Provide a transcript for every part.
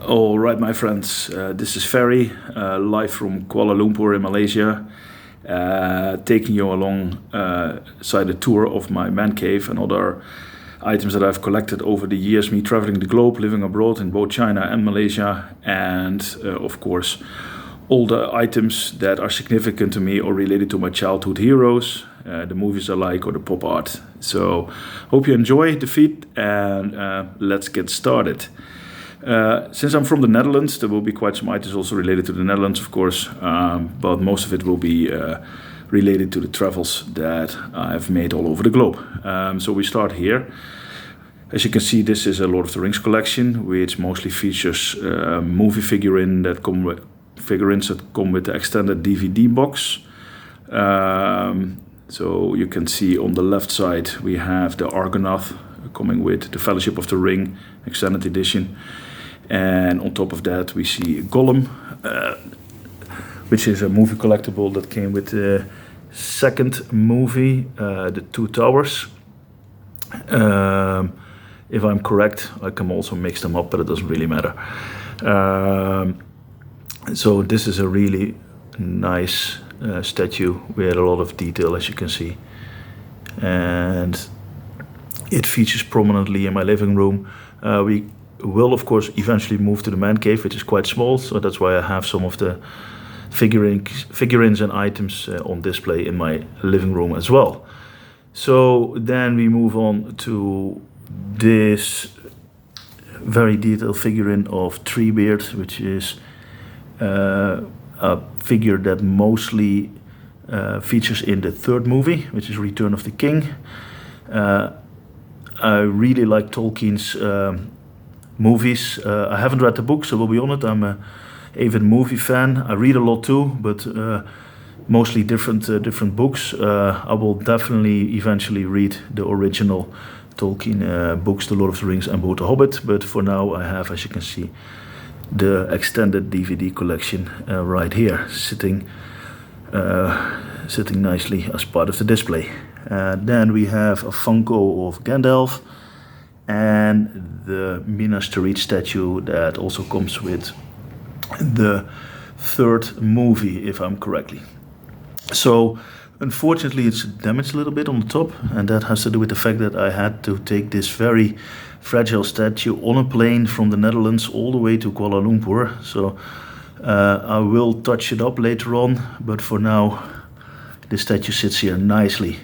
All right, my friends, this is Ferry, live from Kuala Lumpur in Malaysia, taking you along side a tour of my man cave and other items that I've collected over the years, me traveling the globe, living abroad in both China and Malaysia, and of course, all the items that are significant to me or related to my childhood heroes, the movies I like or the pop art. So, hope you enjoy the feed and let's get started. Since I'm from the Netherlands, there will be quite some items also related to the Netherlands, of course, but most of it will be related to the travels that I've made all over the globe. So we start here. As you can see, this is a Lord of the Rings collection, which mostly features movie figurines that come with the extended DVD box. So you can see on the left side we have the Argonath coming with the Fellowship of the Ring extended edition. And on top of that we see Gollum, which is a movie collectible that came with the second movie, The Two Towers. If I'm correct, I can also mix them up, but it doesn't really matter. So this is a really nice statue with a lot of detail, as you can see. And it features prominently in my living room. We will of course eventually move to the man cave, which is quite small, so that's why I have some of the figurines and items on display in my living room as well. So then we move on to this very detailed figurine of Treebeard, which is a figure that mostly features in the third movie, which is Return of the King. I really like Tolkien's movies. I haven't read the books, so we'll be honest, I'm an avid movie fan. I read a lot too, but mostly different books. I will definitely eventually read the original Tolkien books, The Lord of the Rings and both The Hobbit, but for now I have, as you can see, the extended DVD collection right here, sitting nicely as part of the display. Then we have a Funko of Gandalf and the Minas Tirith statue that also comes with the third movie, if I'm correctly. So unfortunately it's damaged a little bit on the top, and that has to do with the fact that I had to take this very fragile statue on a plane from the Netherlands all the way to Kuala Lumpur. So I will touch it up later on, but for now the statue sits here nicely.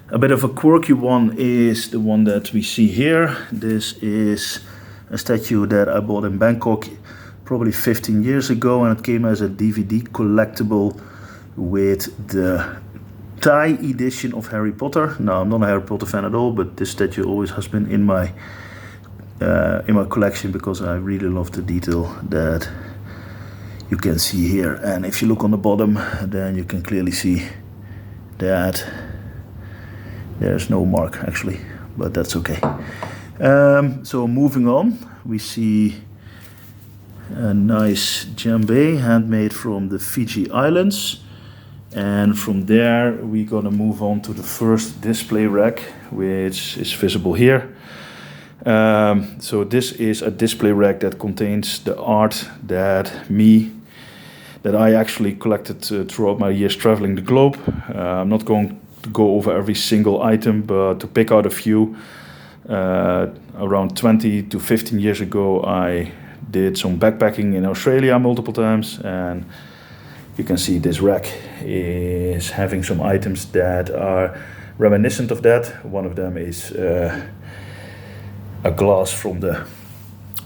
A bit of a quirky one is the one that we see here. This is a statue that I bought in Bangkok probably 15 years ago, and it came as a DVD collectible with the Thai edition of Harry Potter. Now, I'm not a Harry Potter fan at all, but this statue always has been in my collection because I really love the detail that you can see here. And if you look on the bottom, then you can clearly see that there's no mark actually, but that's okay. So moving on, we see a nice djembe handmade from the Fiji Islands. And from there we're gonna move on to the first display rack, which is visible here. So this is a display rack that contains the art that I actually collected throughout my years traveling the globe. I'm not going to go over every single item, but to pick out a few, around 20 to 15 years ago I did some backpacking in Australia multiple times, and you can see this rack is having some items that are reminiscent of that. One of them is a glass from the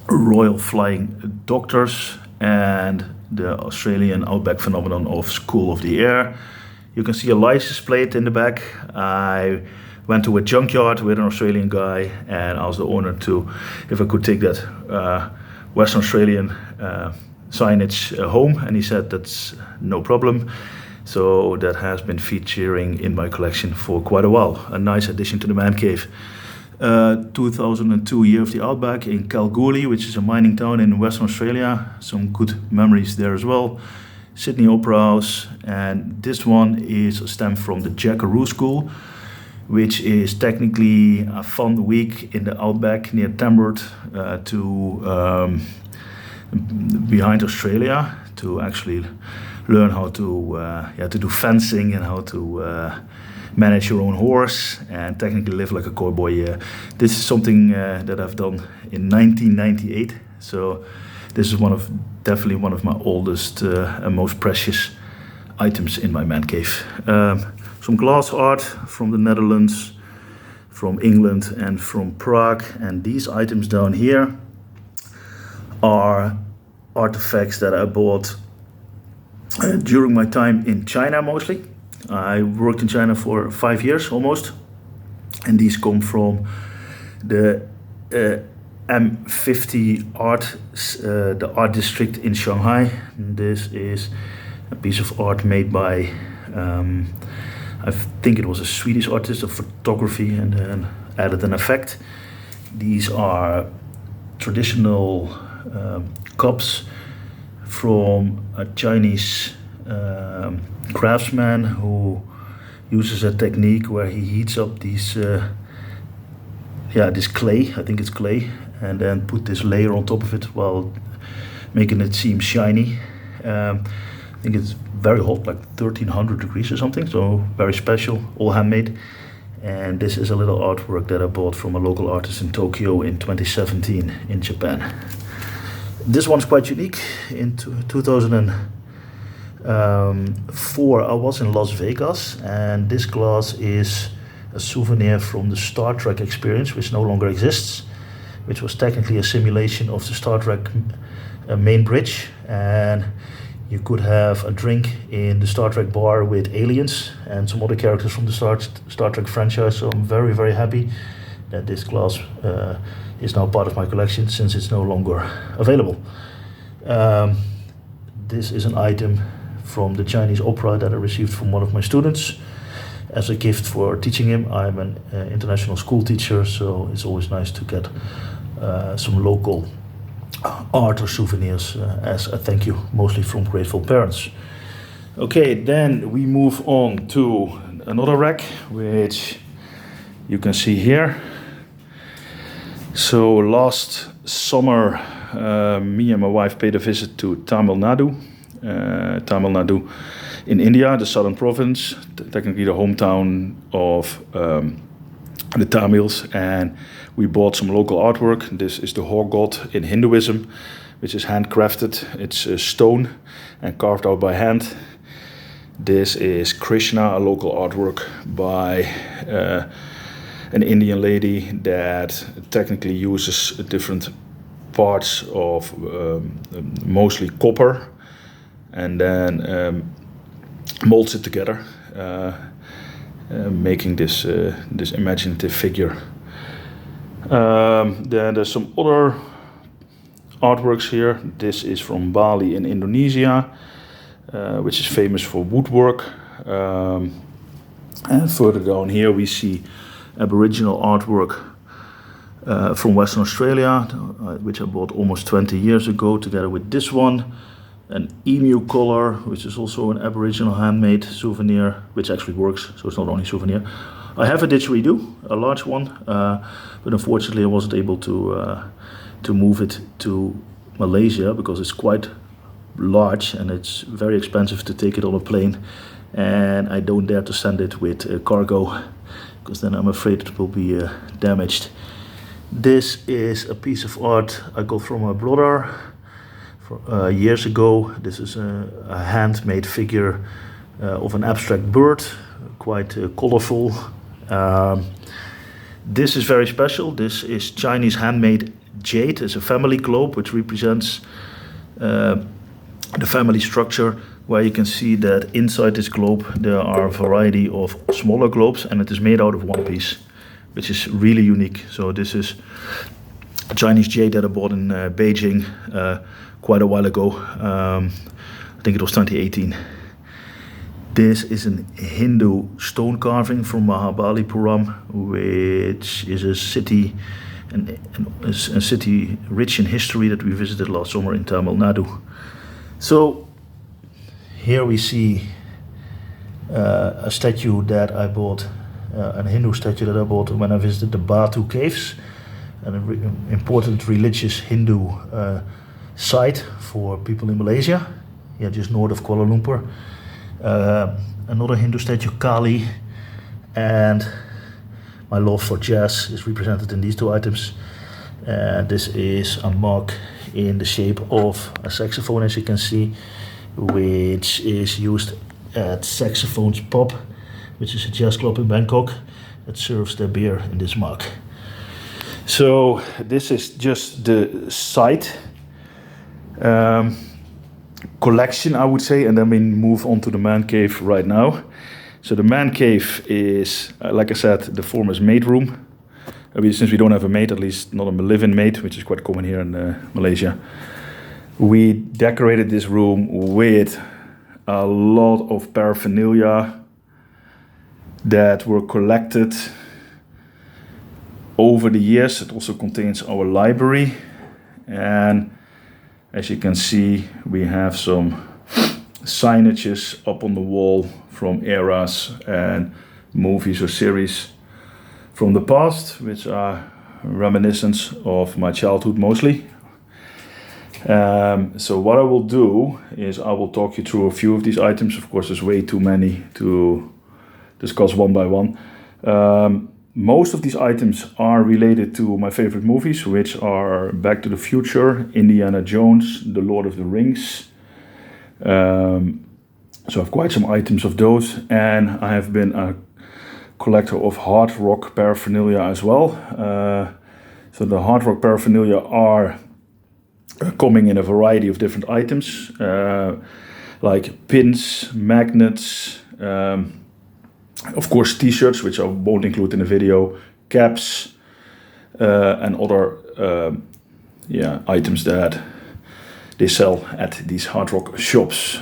Royal Flying Doctors and the Australian outback phenomenon of School of the Air. You can see a license plate in the back. I went to a junkyard with an Australian guy and asked the owner if I could take that Western Australian signage home, and he said that's no problem. So that has been featuring in my collection for quite a while. A nice addition to the man cave. 2002 Year of the Outback in Kalgoorlie, which is a mining town in Western Australia. Some good memories there as well. Sydney Opera House, and this one is a stamp from the Jackaroo School, which is technically a fun week in the outback near Tambert to behind Australia to actually learn how to do fencing and how to manage your own horse and technically live like a cowboy. This is something that I've done in 1998. So this is definitely one of my oldest and most precious items in my man cave. Some glass art from the Netherlands, from England and from Prague. And these items down here are artifacts that I bought during my time in China mostly. I worked in China for 5 years almost, and these come from the M50 art, the art district in Shanghai. This is a piece of art made by, I think it was a Swedish artist of photography, and then added an effect. These are traditional cups from a Chinese craftsman who uses a technique where he heats up these this clay, I think it's clay, and then put this layer on top of it while making it seem shiny. I think it's very hot, like 1300 degrees or something, so very special, all handmade. And this is a little artwork that I bought from a local artist in Tokyo in 2017 in Japan. This one's quite unique. In 2004 I was in Las Vegas, and this glass is a souvenir from the Star Trek experience, which no longer exists, which was technically a simulation of the Star Trek main bridge. And you could have a drink in the Star Trek bar with aliens and some other characters from the Star Trek franchise. So I'm very, very happy that this glass is now part of my collection, since it's no longer available. This is an item from the Chinese opera that I received from one of my students as a gift for teaching him. I'm an international school teacher, so it's always nice to get some local art or souvenirs as a thank you, mostly from grateful parents. Okay, then we move on to another rack, which you can see here. So last summer, me and my wife paid a visit to Tamil Nadu in India, the southern province, technically the hometown of the Tamils, and we bought some local artwork. This is the hawk god in Hinduism, which is handcrafted. It's stone and carved out by hand. This is Krishna, a local artwork by an Indian lady that technically uses different parts of mostly copper, and then molds it together, making this imaginative figure. Then there's some other artworks here. This is from Bali in Indonesia, which is famous for woodwork. And further down here we see Aboriginal artwork from Western Australia, which I bought almost 20 years ago, together with this one, an emu collar, which is also an Aboriginal handmade souvenir, which actually works, so it's not only souvenir. I have a didgeridoo, a large one, but unfortunately I wasn't able to move it to Malaysia because it's quite large and it's very expensive to take it on a plane, and I don't dare to send it with cargo because then I'm afraid it will be damaged. This is a piece of art I got from my brother years ago. This is a handmade figure of an abstract bird, quite colorful. This is very special. This is Chinese handmade jade. It's a family globe which represents the family structure, where you can see that inside this globe there are a variety of smaller globes, and it is made out of one piece, which is really unique. So this is a Chinese jade that I bought in Beijing quite a while ago. I think it was 2018. This is a Hindu stone carving from Mahabalipuram, which is a city, a city rich in history that we visited last summer in Tamil Nadu. So here we see a statue that I bought, a Hindu statue that I bought when I visited the Batu caves, an important religious Hindu site for people in Malaysia, just north of Kuala Lumpur. Another Hindu statue, Kali, and my love for jazz is represented in these two items. This is a mug in the shape of a saxophone, as you can see, which is used at Saxophones Pub, which is a jazz club in Bangkok that serves their beer in this mug. So this is just the site collection, I would say, and then we move on to the man cave right now. So the man cave is, like I said, the former maid room. Since we don't have a maid, at least not a live-in maid, which is quite common here in Malaysia, we decorated this room with a lot of paraphernalia that were collected over the years. It also contains our library, and as you can see, we have some signages up on the wall from eras and movies or series from the past, which are reminiscence of my childhood mostly. So what I will do is I will talk you through a few of these items. Of course, there's way too many to discuss one by one. Most of these items are related to my favorite movies, which are Back to the Future, Indiana Jones, The Lord of the Rings. So I have quite some items of those, and I have been a collector of hard rock paraphernalia as well. So the hard rock paraphernalia are coming in a variety of different items, like pins, magnets, of course t-shirts, which I won't include in the video, caps, and other items that they sell at these hard rock shops.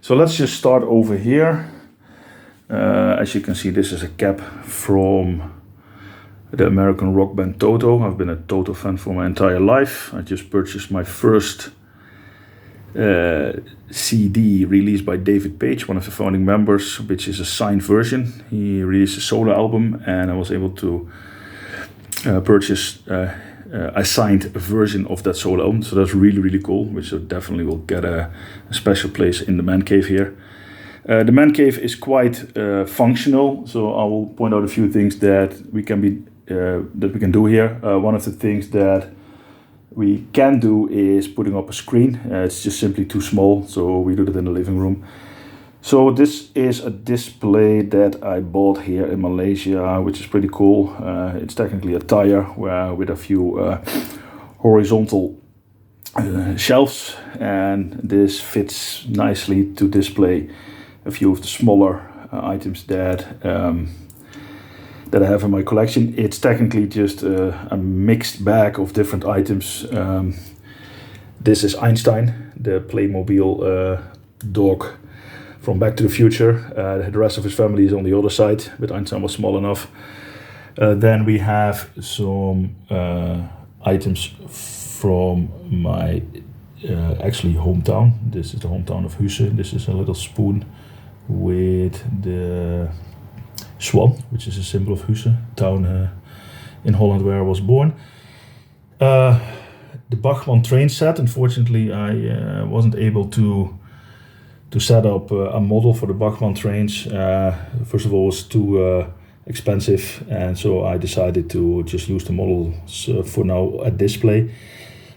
So let's just start over here. As you can see, this is a cap from the American rock band Toto. I've been a Toto fan for my entire life. I just purchased my first CD released by David Page, one of the founding members, which is a signed version. He released a solo album, and I was able to purchase a signed version of that solo album. So that's really, really cool, which definitely will get a special place in the man cave here. The man cave is quite functional, so I will point out a few things that we can do here. One of the things that we can do is putting up a screen. It's just simply too small, so we do it in the living room. So this is a display that I bought here in Malaysia, which is pretty cool. It's technically a tire with a few horizontal shelves, and this fits nicely to display a few of the smaller items that I have in my collection. It's technically just a mixed bag of different items. This is Einstein, the Playmobil dog from Back to the Future. The rest of his family is on the other side, but Einstein was small enough. Then we have some items from my actually hometown. This is the hometown of Huse. This is a little spoon with the swan, which is a symbol of Huse, town in Holland where I was born. The Bachmann train set, unfortunately I wasn't able to set up a model for the Bachmann trains. First of all, it was too expensive, and so I decided to just use the models for now at display.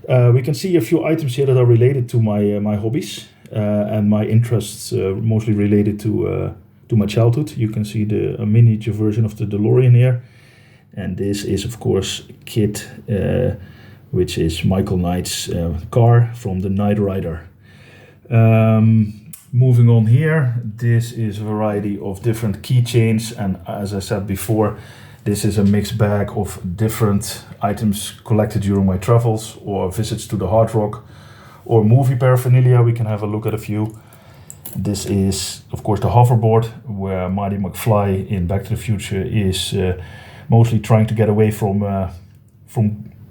We can see a few items here that are related to my hobbies and my interests, mostly related to my childhood. You can see a miniature version of the DeLorean here, and this is of course Kit, which is Michael Knight's car from the Knight Rider. Moving on here, this is a variety of different keychains, and as I said before, this is a mixed bag of different items collected during my travels or visits to the Hard Rock or movie paraphernalia. We can have a look at a few. This is, of course, the hoverboard where Marty McFly in Back to the Future is mostly trying to get away from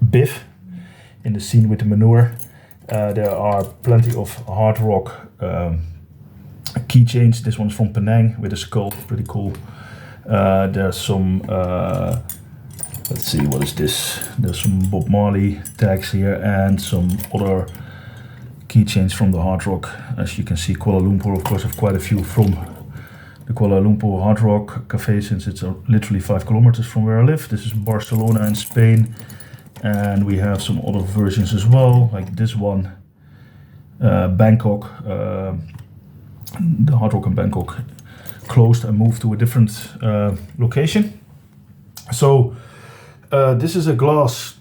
Biff in the scene with the manure. There are plenty of Hard Rock keychains. This one's from Penang with a skull, pretty cool. There's some Let's see, what is this? There's some Bob Marley tags here and some other keychains from the Hard Rock. As you can see, Kuala Lumpur, of course, have quite a few from the Kuala Lumpur Hard Rock Cafe, since it's literally 5 kilometers from where I live. This is Barcelona in Spain, and we have some other versions as well, like this one, Bangkok. The Hard Rock in Bangkok closed and moved to a different location. So this is a glass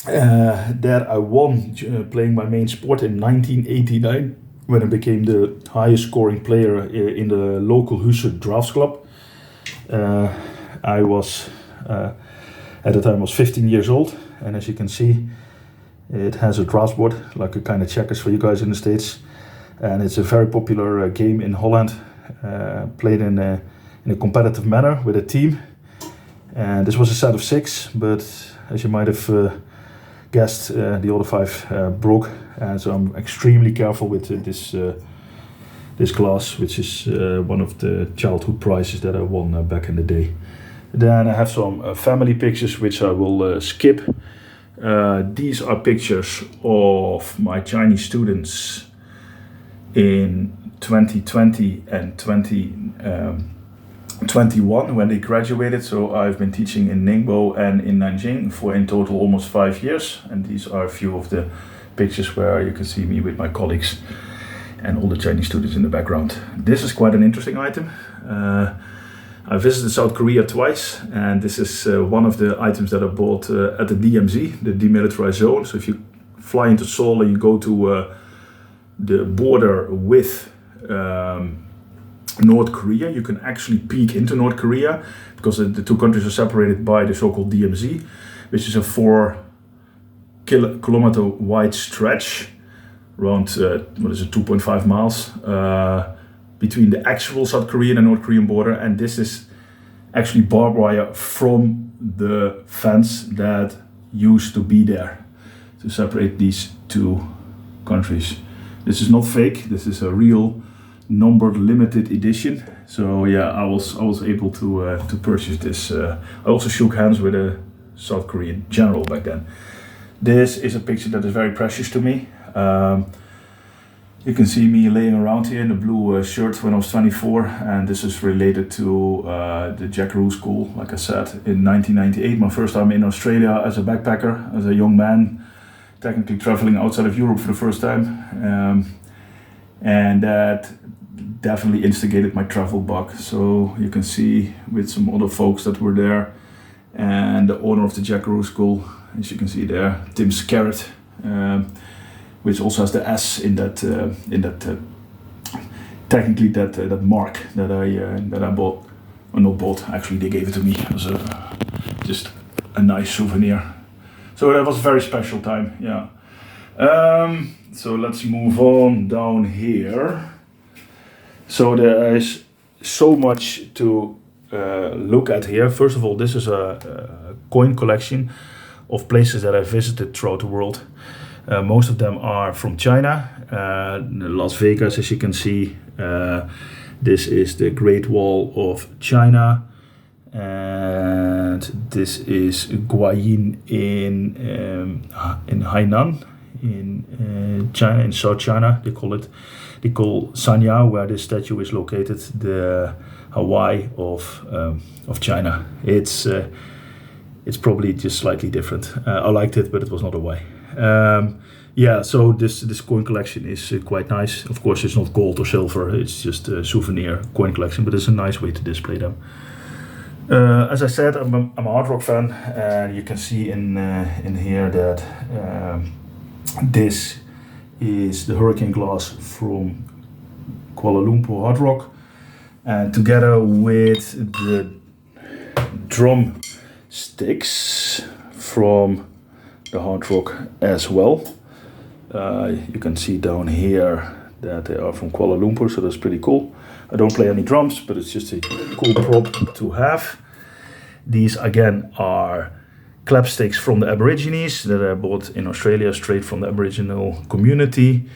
that I won playing my main sport in 1989, when I became the highest scoring player in the local Husser Drafts Club. I was, at the time I was 15 years old, and as you can see, it has a drafts board, like a kind of checkers for you guys in the States. And it's a very popular game in Holland, played in a competitive manner with a team. And this was a set of 6, but as you might have guessed, the other 5 broke. And so I'm extremely careful with this glass, which is one of the childhood prizes that I won back in the day. Then I have some family pictures, which I will skip. These are pictures of my Chinese students in 2020 and 2021 when they graduated. So I've been teaching in Ningbo and in Nanjing for in total almost 5 years, and these are a few of the pictures where you can see me with my colleagues and all the Chinese students in the background. This is quite an interesting item. I visited South Korea twice, and this is one of the items that I bought at the DMZ, the demilitarized zone. So if you fly into Seoul and you go to the border with North Korea, you can actually peek into North Korea, because the two countries are separated by the so-called DMZ, which is a 4-kilometer wide stretch, around 2.5 miles between the actual South Korean and North Korean border. And this is actually barbed wire from the fence that used to be there to separate these two countries. This is not fake. This is a real numbered limited edition. So yeah, I was able to purchase this. I also shook hands with a South Korean general back then. This is a picture that is very precious to me. You can see me laying around here in a blue shirt when I was 24, and this is related to the Jackaroo School. Like I said, in 1998, my first time in Australia as a backpacker, as a young man, technically traveling outside of Europe for the first time. And that definitely instigated my travel bug. So you can see with some other folks that were there, and the owner of the Jackaroo School, as you can see there, Tim Scarrett, which also has the S in that technically that mark that I bought, or not bought. Actually, they gave it to me. It was just a nice souvenir. So that was a very special time. Yeah. So let's move on down here. So there is so much to look at here. First of all, this is a coin collection of places that I visited throughout the world. Most of them are from China. Las Vegas, as you can see. This is the Great Wall of China. And this is Guayin in Hainan, in China, in South China. They call Sanya, where this statue is located, the Hawaii of China. It's probably just slightly different. I liked it, but it was not Hawaii. Yeah, so this coin collection is quite nice. Of course, it's not gold or silver. It's just a souvenir coin collection, but it's a nice way to display them. As I said, I'm a hard rock fan, and you can see in here that this is the hurricane glass from Kuala Lumpur Hard Rock, and together with the drum sticks from the Hard Rock as well. You can see down here that they are from Kuala Lumpur, so that's pretty cool. I don't play any drums, but it's just a cool prop to have. These again are clapsticks from the Aborigines that I bought in Australia, straight from the Aboriginal community.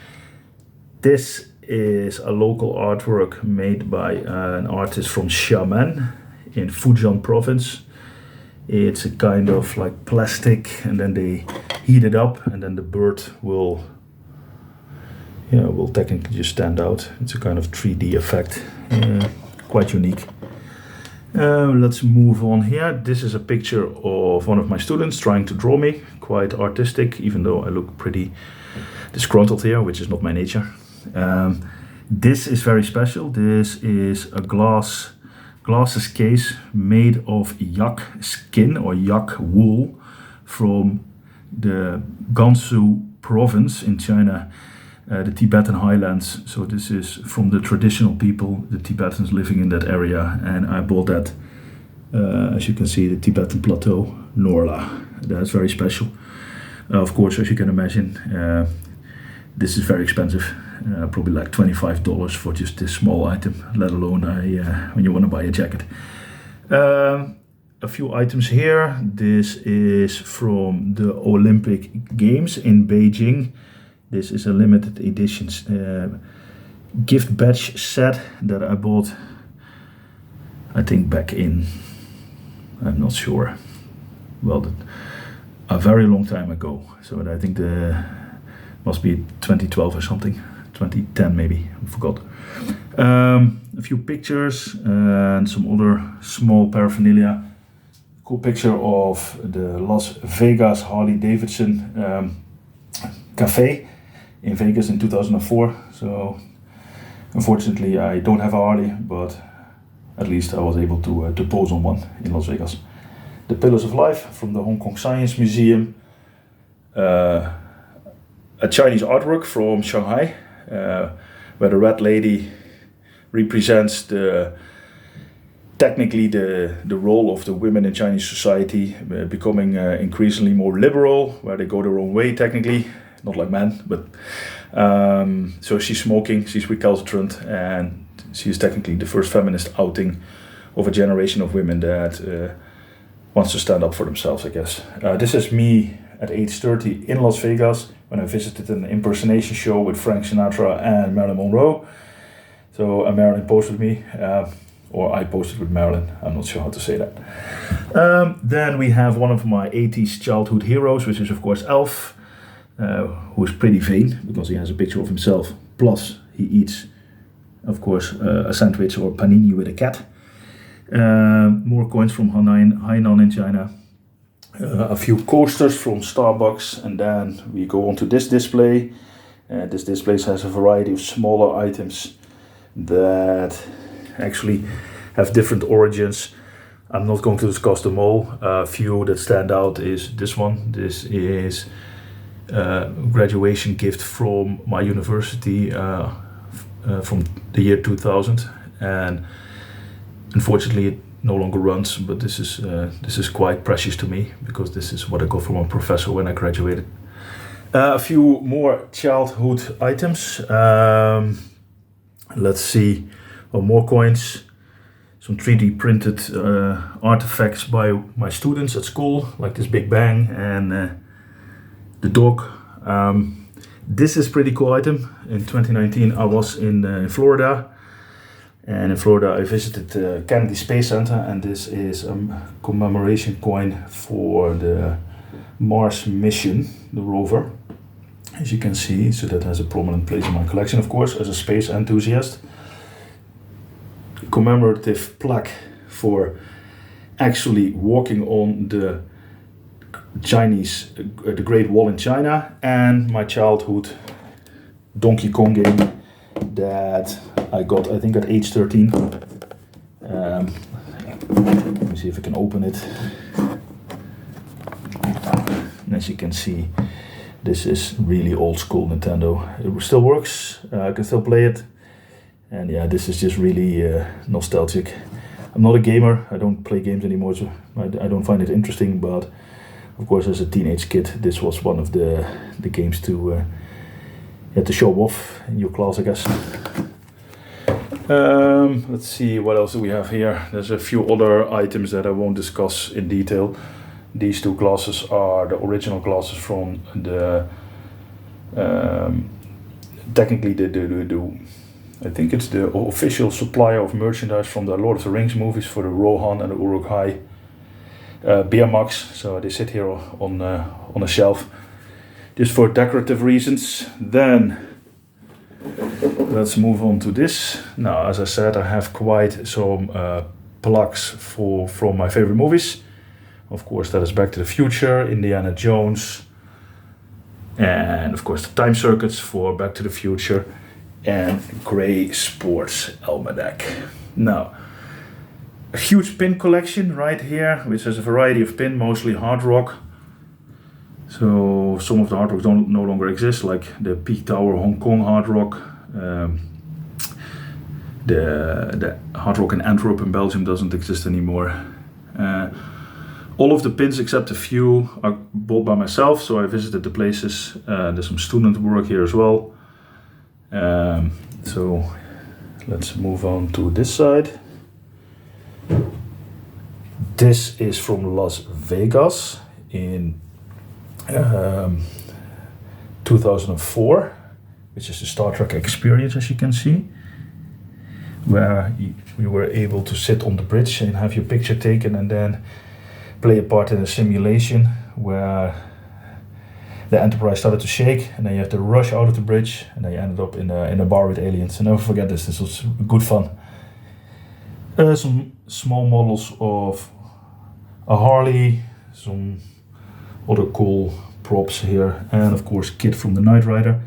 This is a local artwork made by an artist from Xiamen in Fujian province. It's a kind of like plastic, and then they heat it up, and then the bird will technically just stand out. It's a kind of 3D effect, quite unique. Let's move on here. This is a picture of one of my students trying to draw me, quite artistic, even though I look pretty disgruntled here, which is not my nature. This is very special. This is a glasses case made of yak skin or yak wool from the Gansu province in China, the Tibetan highlands. So this is from the traditional people, the Tibetans living in that area, and I bought that, as you can see, the Tibetan plateau, Norla. That's very special. Of course, as you can imagine, this is very expensive, probably like $25 for just this small item, let alone when you want to buy a jacket. A few items here. This is from the Olympic Games in Beijing. This is a limited edition gift badge set that I bought, I think back in, I'm not sure, well, a very long time ago. So I think must be 2012 or something, 2010 maybe, I forgot. A few pictures and some other small paraphernalia. Cool picture of the Las Vegas Harley-Davidson cafe in Vegas in 2004. So unfortunately I don't have a Harley, but at least I was able to pose on one in Las Vegas. The Pillars of Life from the Hong Kong Science Museum. A Chinese artwork from Shanghai, where the red lady represents technically the role of the women in Chinese society, becoming increasingly more liberal, where they go their own way technically, not like men, but so she's smoking, she's recalcitrant, and she is technically the first feminist outing of a generation of women that wants to stand up for themselves, I guess. This is me at age 30 in Las Vegas when I visited an impersonation show with Frank Sinatra and Marilyn Monroe. So Marilyn posed with me, or I posted with Marilyn, I'm not sure how to say that. Then we have one of my 80s childhood heroes, which is of course Elf, who is pretty vain because he has a picture of himself, plus he eats, of course, a sandwich or panini with a cat. More coins from Hainan in China. A few coasters from Starbucks, and then we go on to this display. This display has a variety of smaller items that actually have different origins. I'm not going to discuss them all. A few that stand out is this one. This is a graduation gift from my university from the year 2000, and unfortunately it no longer runs, but this is quite precious to me because this is what I got from a professor when I graduated. A few more childhood items. Let's see, more coins, some 3D printed artifacts by my students at school, like this Big Bang and the dog. This is a pretty cool item. In 2019 I was in Florida. And in Florida, I visited Kennedy Space Center, and this is a commemoration coin for the Mars mission, the rover. As you can see, so that has a prominent place in my collection, of course, as a space enthusiast. Commemorative plaque for actually walking on the the Great Wall in China, and my childhood Donkey Kong game that I got, I think, at age 13. Let me see if I can open it. And as you can see, this is really old school Nintendo. It still works, I can still play it. And yeah, this is just really nostalgic. I'm not a gamer, I don't play games anymore, so I don't find it interesting, but of course as a teenage kid this was one of the games to show off in your class, I guess. Let's see, what else do we have here? There's a few other items that I won't discuss in detail. These two glasses are the original glasses from the technically I think it's the official supplier of merchandise from the Lord of the Rings movies for the Rohan and the Uruk-hai BMX, so they sit here on a shelf just for decorative reasons. Then let's move on to this. Now, as I said, I have quite some plugs from my favorite movies. Of course, that is Back to the Future, Indiana Jones, and of course the time circuits for Back to the Future, and Grey Sports Almanac. Now, a huge pin collection right here, which has a variety of pin, mostly hard rock. So some of the hard rocks no longer exist, like the Peak Tower Hong Kong hard rock, the hard rock in Antwerp in Belgium doesn't exist anymore. All of the pins except a few are bought by myself, so I visited the places. There's some student work here as well. So let's move on to this side. This is from Las Vegas in 2004, which is the Star Trek experience, as you can see, where we were able to sit on the bridge and have your picture taken and then play a part in a simulation where the Enterprise started to shake, and then you have to rush out of the bridge, and then you ended up in a bar with aliens. I'll never forget this. This was good fun. Some small models of a Harley, some other cool props here, and of course kit from the Knight Rider,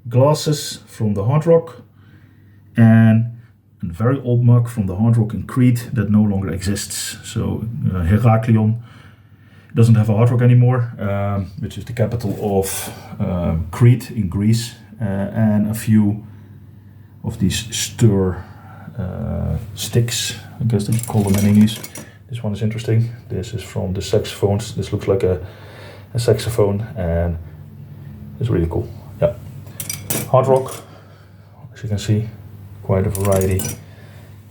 glasses from the Hard Rock, and a very old mug from the Hard Rock in Crete that no longer exists. So Heraklion doesn't have a Hard Rock anymore, which is the capital of Crete in Greece, and a few of these stir sticks, I guess they call them in English. This one is interesting. This is from the saxophones. This looks like a saxophone, and it's really cool. Yeah, Hard Rock, as you can see, quite a variety.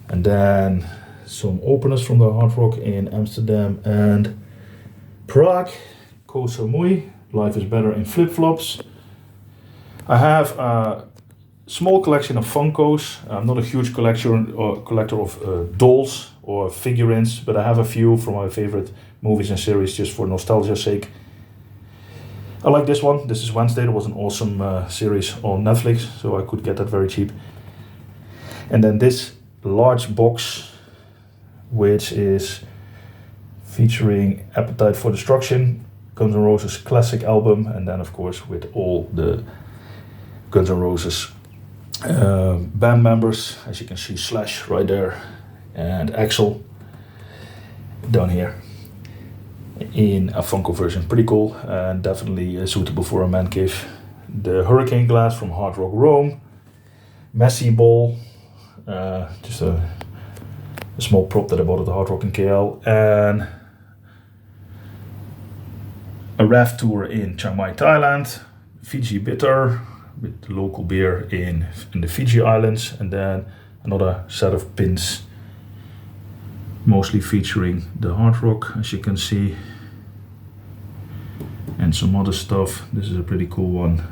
And then some openers from the Hard Rock in Amsterdam and Prague. Koh Samui, Life is Better in flip-flops. I have a small collection of Funkos. I'm not a huge collector of dolls or figurines, but I have a few from my favorite movies and series just for nostalgia's sake. I like this one. This is Wednesday. It was an awesome series on Netflix, so I could get that very cheap. And then this large box, which is featuring Appetite for Destruction, Guns N' Roses classic album, and then of course with all the Guns N' Roses band members, as you can see, Slash right there, and Axl down here in a Funko version. Pretty cool, and definitely suitable for a man cave. The Hurricane Glass from Hard Rock Rome, Messi Ball, just a small prop that I bought at the Hard Rock in KL, and a raft tour in Chiang Mai, Thailand, Fiji Bitter with the local beer in the Fiji Islands, and then another set of pins, mostly featuring the Hard Rock, as you can see, and some other stuff. This is a pretty cool one.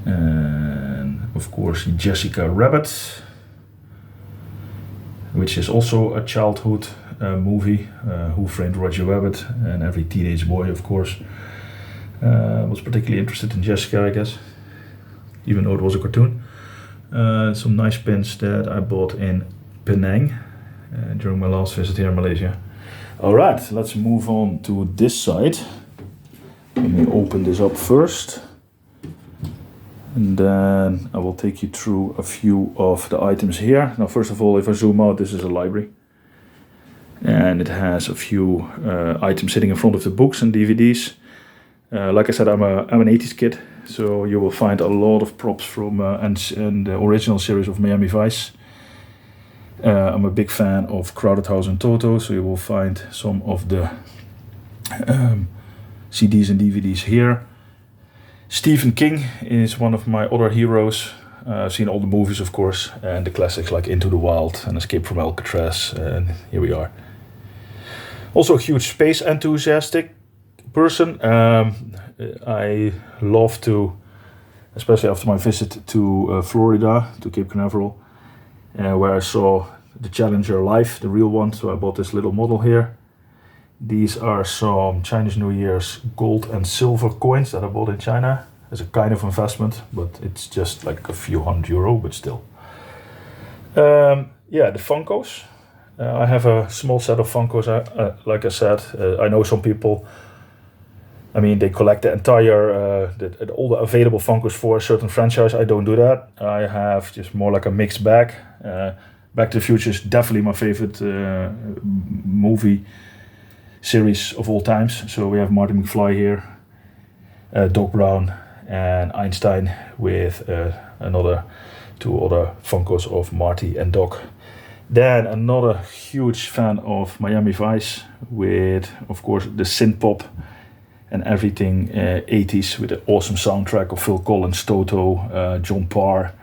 And of course Jessica Rabbit, which is also a childhood movie. Who Framed Roger Rabbit, and every teenage boy, of course, was particularly interested in Jessica, I guess, even though it was a cartoon. Some nice pins that I bought in Penang during my last visit here in Malaysia. Alright, let's move on to this side. Let me open this up first, and then I will take you through a few of the items here. Now, first of all, if I zoom out, this is a library, and it has a few items sitting in front of the books and DVDs. Like I said, I'm an 80s kid, so you will find a lot of props from and the original series of Miami Vice. I'm a big fan of Crowded House and Toto, so you will find some of the CDs and DVDs here. Stephen King is one of my other heroes. I've seen all the movies, of course, and the classics like Into the Wild and Escape from Alcatraz, and here we are. Also a huge space enthusiastic person. I love to, especially after my visit to Florida, to Cape Canaveral, where I saw the Challenger Live, the real one. So I bought this little model here. These are some Chinese New Year's gold and silver coins that I bought in China as a kind of investment, but it's just like a few €100, but still. Yeah, the Funkos. I have a small set of Funkos. Like I said, I know some people, I mean, they collect the entire, all the available Funkos for a certain franchise. I don't do that. I have just more like a mixed bag. Back to the Future is definitely my favorite movie series of all times. So we have Marty McFly here, Doc Brown, and Einstein with two other Funkos of Marty and Doc. Then another huge fan of Miami Vice with, of course, the synth pop and everything 80s with the awesome soundtrack of Phil Collins, Toto, John Parr,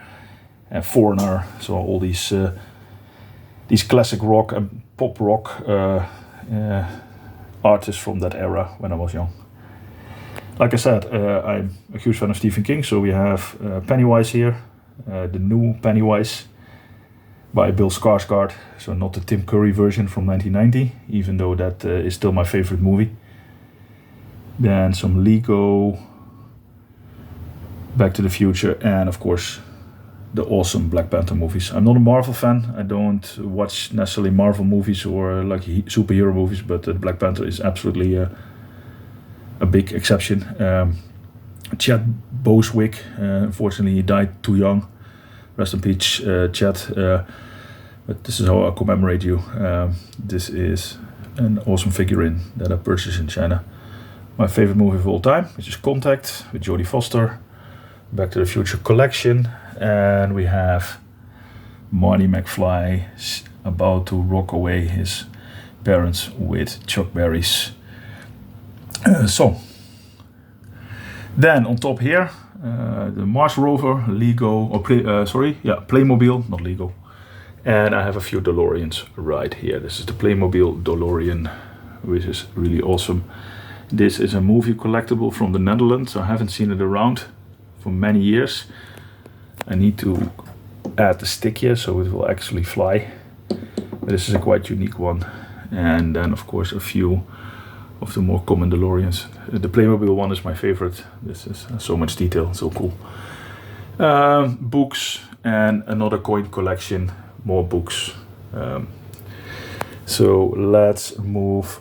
and Foreigner. So all these classic rock and pop rock artists from that era when I was young. Like I said, I'm a huge fan of Stephen King, so we have Pennywise here, the new Pennywise by Bill Skarsgård, so not the Tim Curry version from 1990, even though that is still my favorite movie. Then some Lego, Back to the Future, and of course the awesome Black Panther movies. I'm not a Marvel fan. I don't watch necessarily Marvel movies or like superhero movies, but Black Panther is absolutely a big exception. Chad Boswick, unfortunately he died too young. Rest in peace, Chad. But this is how I commemorate you. This is an awesome figurine that I purchased in China. My favorite movie of all time, which is Contact with Jodie Foster. Back to the Future collection. And we have Marty McFly about to rock away his parents with Chuck Berry's song. Then on top here, the Mars rover, Lego, or Playmobil, not Lego. And I have a few DeLoreans right here. This is the Playmobil DeLorean, which is really awesome. This is a movie collectible from the Netherlands. I haven't seen it around for many years. I need to add the stick here so it will actually fly. But this is a quite unique one. And then of course a few of the more common DeLoreans. The Playmobil one is my favorite. This is so much detail, so cool. Books and another coin collection, more books. So let's move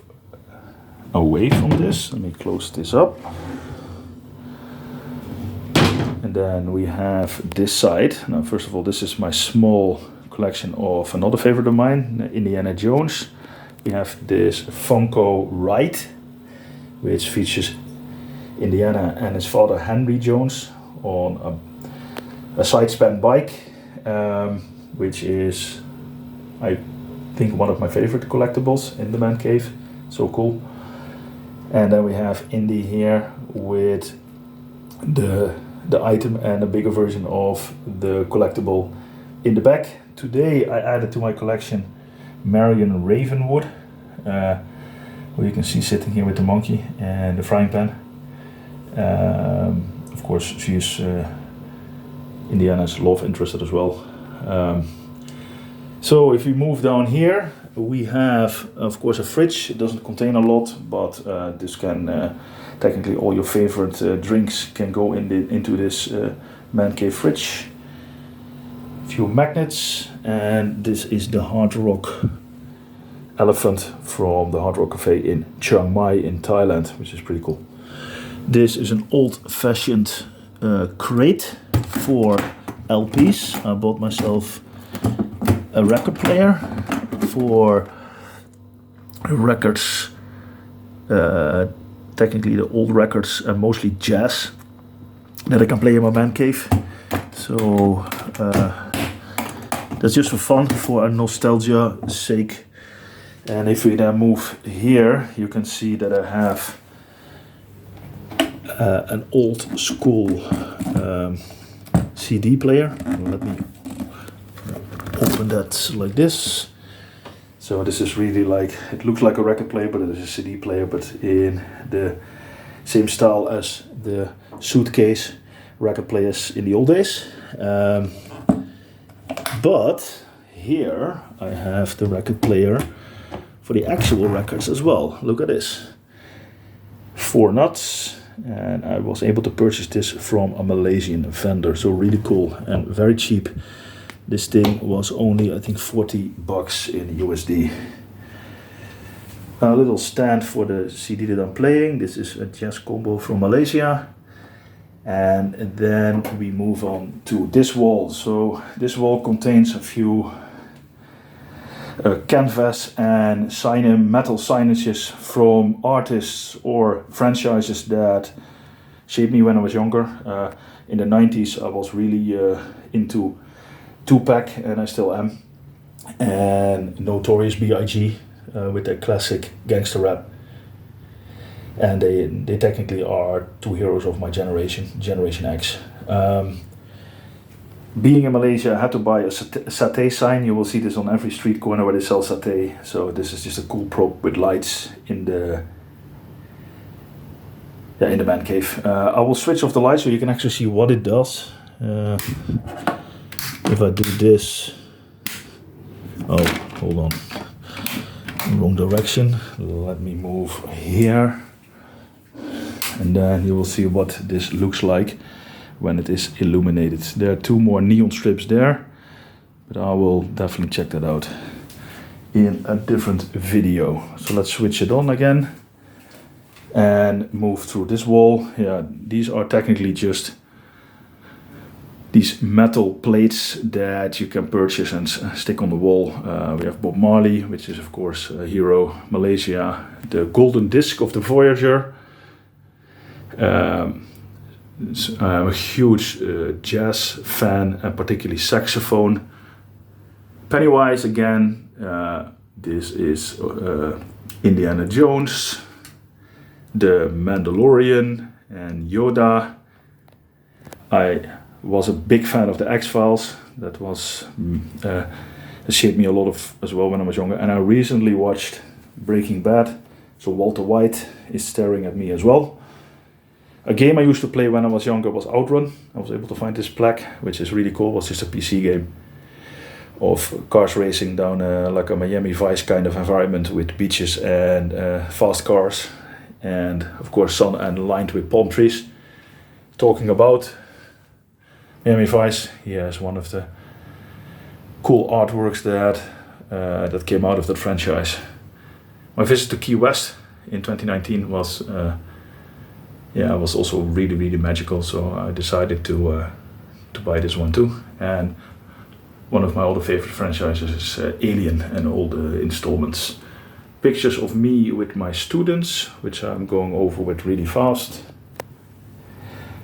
away from this. Let me close this up. And then we have this side. Now, first of all, this is my small collection of another favorite of mine, Indiana Jones. We have this Funko Ride, which features Indiana and his father Henry Jones on a side-span bike, which is, I think, one of my favorite collectibles in the man cave. So cool. And then we have Indy here with the item and a bigger version of the collectible in the back. Today I added to my collection Marion Ravenwood, who you can see sitting here with the monkey and the frying pan. Of course, she is Indiana's love interest as well. So if we move down here, we have, of course, a fridge. It doesn't contain a lot, but this can technically all your favorite drinks can go into this man cave fridge. A few magnets, and this is the Hard Rock elephant from the Hard Rock Cafe in Chiang Mai in Thailand, which is pretty cool. This is an old-fashioned crate for LPs. I bought myself a record player for records, technically the old records and mostly jazz that I can play in my man cave. So that's just for fun, for a nostalgia sake. And if we then move here, you can see that I have an old school CD player. Let me open that like this. So this is really like, it looks like a record player, but it is a CD player, but in the same style as the suitcase record players in the old days. But here I have the record player for the actual records as well. Look at this. 4 nuts, and I was able to purchase this from a Malaysian vendor, so really cool and very cheap. This thing was only, I think, 40 bucks in USD. A little stand for the CD that I'm playing. This is a jazz combo from Malaysia. And then we move on to this wall. So this wall contains a few canvas and metal signages from artists or franchises that shaped me when I was younger. In the 90s I was really into Tupac, and I still am, and Notorious B.I.G. With their classic gangster rap. And they technically are 2 heroes of my generation, Generation X. Being in Malaysia, I had to buy a satay sign. You will see this on every street corner where they sell satay. So this is just a cool prop with lights in the man cave. I will switch off the light so you can actually see what it does. If I do this, oh, hold on, wrong direction. Let me move here, and then you will see what this looks like when it is illuminated. There are 2 more neon strips there, but I will definitely check that out in a different video. So let's switch it on again and move through this wall. Yeah, these are technically just these metal plates that you can purchase and stick on the wall. We have Bob Marley, which is of course a hero, Malaysia, the golden disc of the Voyager. I'm a huge jazz fan, and particularly saxophone. Pennywise again. This is Indiana Jones, the Mandalorian, and Yoda. I was a big fan of the X-Files. That was that shaped me a lot of as well when I was younger. And I recently watched Breaking Bad, so Walter White is staring at me as well. A game I used to play when I was younger was Outrun. I was able to find this plaque, which is really cool. It was just a PC game of cars racing down like a Miami Vice kind of environment with beaches and fast cars, and of course sun and lined with palm trees. Talking about Miami Vice, he has one of the cool artworks that came out of that franchise. My visit to Key West in 2019 was also really magical, so I decided to buy this one too. And one of my other favorite franchises is Alien and all the installments. Pictures of me with my students, which I'm going over with really fast.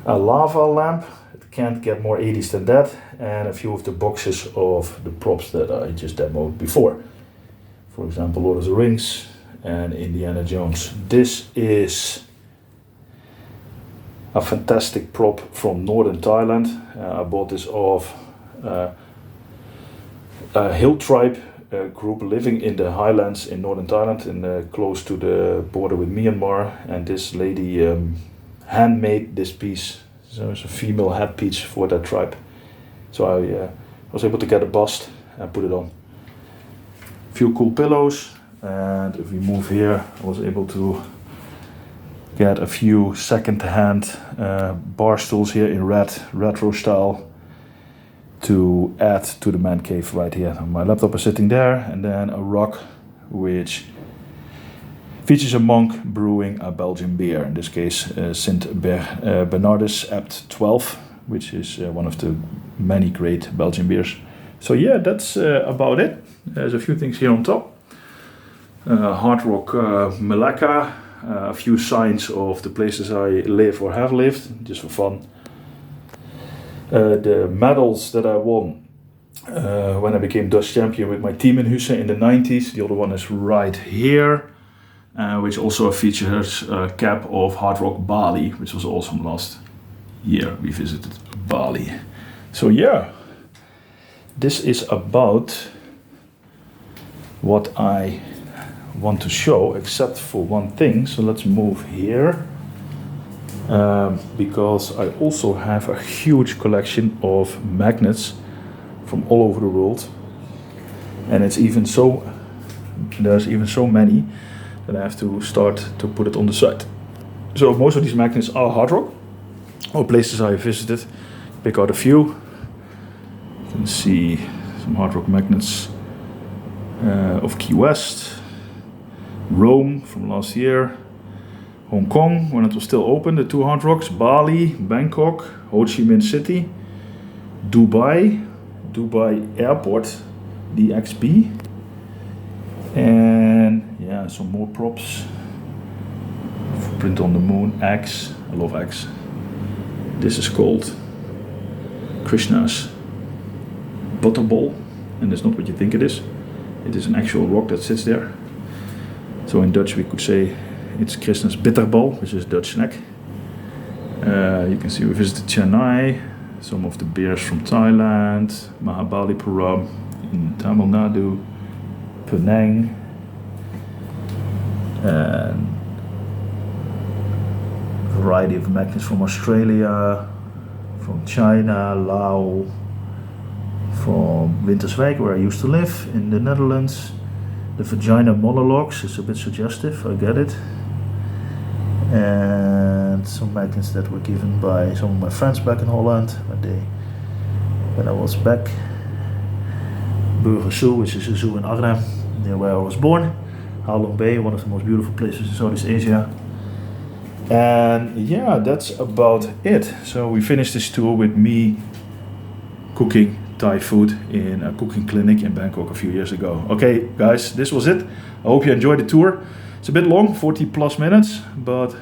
A lava lamp, it can't get more 80s than that, and a few of the boxes of the props that I just demoed before. For example, Lord of the Rings and Indiana Jones. This is a fantastic prop from northern Thailand. I bought this off a hill tribe group living in the highlands in northern Thailand, and close to the border with Myanmar. And this lady handmade this piece. So it's a female headpiece for that tribe. So I was able to get a bust and put it on. A few cool pillows, and if we move here, I was able to get a few second-hand bar stools here in red, retro style, to add to the man cave right here. My laptop is sitting there, and then a rock which features a monk brewing a Belgian beer, in this case St. Bernardus Abt 12, which is one of the many great Belgian beers. So yeah, that's about it. There's a few things here on top. Hard rock Malacca, a few signs of the places I live or have lived, just for fun. The medals that I won when I became Dutch champion with my team in Husse in the 90s. The other one is right here, which also features a cap of Hard Rock Bali, which was awesome. Last year we visited Bali. So yeah, this is about what I want to show, except for one thing. So let's move here, because I also have a huge collection of magnets from all over the world. and it's even so, there's even so many that I have to start to put it on the side. So most of these magnets are hard rock, or places I visited. Pick out a few. You can see some hard rock magnets of Key West, Rome from last year, Hong Kong when it was still open, the 2 hard rocks, Bali, Bangkok, Ho Chi Minh City, Dubai Airport, DXB, and yeah, some more props. Print on the moon, X, I love X. This is called Krishna's butterball, and it's not what you think it is. It is an actual rock that sits there. So in Dutch we could say it's Krishna's bitterbal, which is Dutch snack. You can see we visited Chennai, some of the beers from Thailand, Mahabalipuram in Tamil Nadu, Penang, and a variety of magnets from Australia, from China, Laos, from Winterswijk, where I used to live, in the Netherlands. The vagina monologues is a bit suggestive, I get it. And some magnets that were given by some of my friends back in Holland when I was back. Burger Zoo, which is a zoo in Arnhem, near where I was born. Halong Bay, one of the most beautiful places in Southeast Asia. And yeah, that's about it. So we finished this tour with me cooking Thai food in a cooking clinic in Bangkok a few years ago. Okay guys, this was it. I hope you enjoyed the tour. It's a bit long, 40 plus minutes, but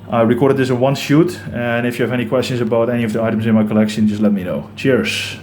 I recorded this in one shoot, and if you have any questions about any of the items in my collection, just let me know. Cheers!